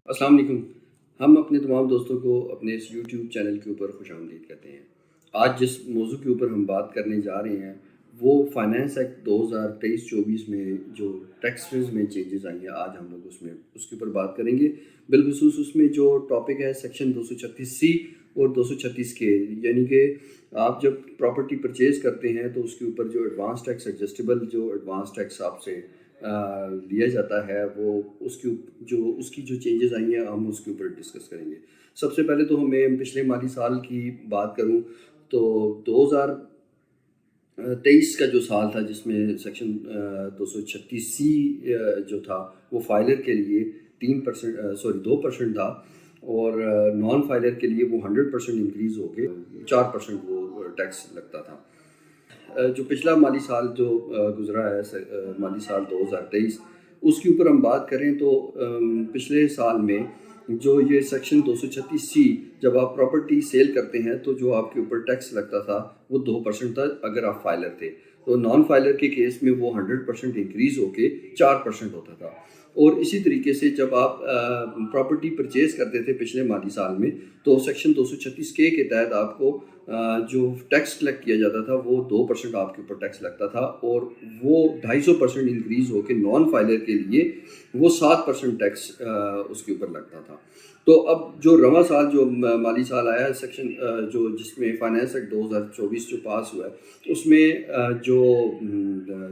السلام علیکم۔ ہم اپنے تمام دوستوں کو اپنے اس یوٹیوب چینل کے اوپر خوش آمدید کہتے ہیں۔ آج جس موضوع کے اوپر ہم بات کرنے جا رہے ہیں وہ فائنانس ایکٹ 2023-24 میں جو ٹیکسز میں چینجز آئی ہیں، آج ہم لوگ اس کے اوپر بات کریں گے۔ بالخصوص اس میں جو ٹاپک ہے سیکشن 236C اور 236K، یعنی کہ آپ جب پراپرٹی پرچیز کرتے ہیں تو اس کے اوپر جو ایڈوانس ٹیکس ایڈجسٹیبل جو ایڈوانس ٹیکس آپ سے لیا جاتا ہے، وہ اس کی جو چینجز آئی ہیں ہم اس کے اوپر ڈسکس کریں گے۔ سب سے پہلے تو میں پچھلے مالی سال کی بات کروں تو 2023 کا جو سال تھا، جس میں سیکشن 236C جو تھا وہ فائلر کے لیے 2% تھا، اور نان فائلر کے لیے وہ 100% انکریز ہو کے 4% وہ ٹیکس لگتا تھا۔ جو پچھلا مالی سال جو گزرا ہے، مالی سال 2023، اس کے اوپر ہم بات کریں تو پچھلے سال میں جو یہ سیکشن 236C جب آپ پراپرٹی سیل کرتے ہیں تو جو آپ کے اوپر ٹیکس لگتا تھا وہ 2% تھا اگر آپ فائلر تھے، تو نان فائلر کے کیس میں وہ 100% انکریز ہو کے 4% ہوتا تھا۔ اور اسی طریقے سے جب آپ پراپرٹی پرچیز کرتے تھے پچھلے مالی سال میں تو سیکشن 236K کے تحت آپ کو جو ٹیکس کلیکٹ کیا جاتا تھا وہ 2% آپ کے اوپر ٹیکس لگتا تھا، اور وہ 250% انکریز ہو کے نان فائلر کے لیے وہ 7% ٹیکس اس کے اوپر لگتا تھا۔ تو اب جو رواں سال جو مالی سال آیا ہے، سیکشن جس میں فائنانس ایکٹ 2024 جو پاس ہوا ہے، اس میں جو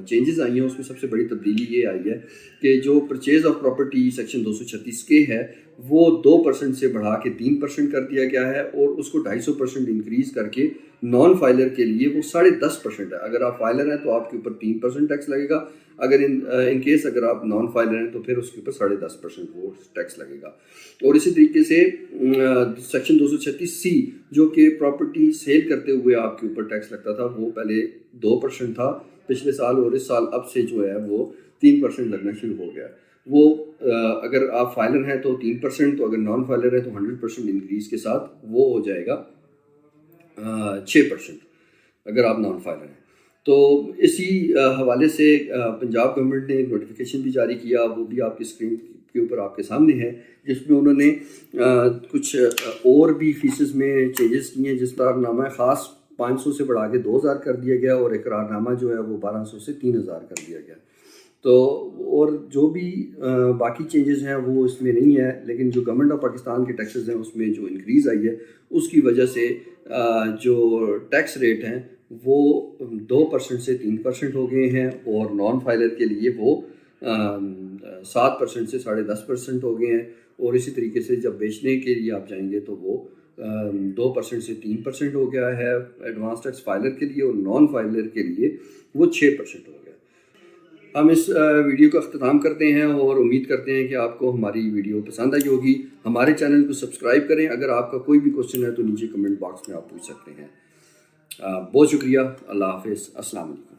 چینجز آئی ہیں اس میں سب سے بڑی تبدیلی یہ آئی ہے کہ جو purchase of property section 236K ہے وہ 2% سے بڑھا کے 3% کر دیا گیا ہے، اور اس کو 250% انکریز کر کے نان فائلر کے لیے وہ 10.5% ہے۔ اگر آپ فائلر ہیں تو آپ کے اوپر 3% ٹیکس لگے گا، اگر ان کیس اگر آپ نان فائلر ہیں تو پھر اس کے اوپر 10.5% وہ ٹیکس لگے گا۔ اور اسی طریقے سے سیکشن 236C جو کہ پراپرٹی سیل کرتے ہوئے آپ کے اوپر ٹیکس لگتا تھا وہ پہلے 2% تھا پچھلے سال، اور اس سال اب سے جو ہے وہ 3% لگنا شروع ہو گیا۔ وہ اگر آپ فائلر ہیں تو 3%، تو اگر نان فائلر ہے تو 100% انکریز کے ساتھ وہ ہو جائے گا 6% اگر آپ نان فائلر ہیں۔ تو اسی حوالے سے پنجاب گورنمنٹ نے ایک نوٹیفیکیشن بھی جاری کیا، وہ بھی آپ کی اسکرین کے اوپر آپ کے سامنے ہے، جس میں انہوں نے کچھ اور بھی فیسز میں چینجز کیے ہیں، جس اقرارنامہ خاص 500 سے بڑھا کے 2000 کر دیا گیا، اور اقرارنامہ جو ہے وہ 1200 سے 3000 کر دیا گیا۔ تو اور جو بھی باقی چینجز ہیں وہ اس میں نہیں ہے، لیکن جو گورنمنٹ آف پاکستان کے ٹیکسز ہیں اس میں جو انکریز آئی ہے اس کی وجہ سے جو ٹیکس ریٹ ہیں وہ 2% سے 3% ہو گئے ہیں، اور نان فائلر کے لیے وہ 7% سے 10.5% ہو گئے ہیں۔ اور اسی طریقے سے جب بیچنے کے لیے آپ جائیں گے تو وہ 2% سے 3% ہو گیا ہے ایڈوانس ٹیکس فائلر کے لیے، اور نان فائلر کے لیے وہ 6% ہو گیا۔ ہم اس ویڈیو کا اختتام کرتے ہیں اور امید کرتے ہیں کہ آپ کو ہماری ویڈیو پسند آئی ہوگی۔ ہمارے چینل کو سبسکرائب کریں۔ اگر آپ کا کوئی بھی کوشچن ہے تو نیچے کمنٹ باکس میں آپ پوچھ سکتے ہیں۔ بہت شکریہ۔ اللہ حافظ۔ السلام علیکم۔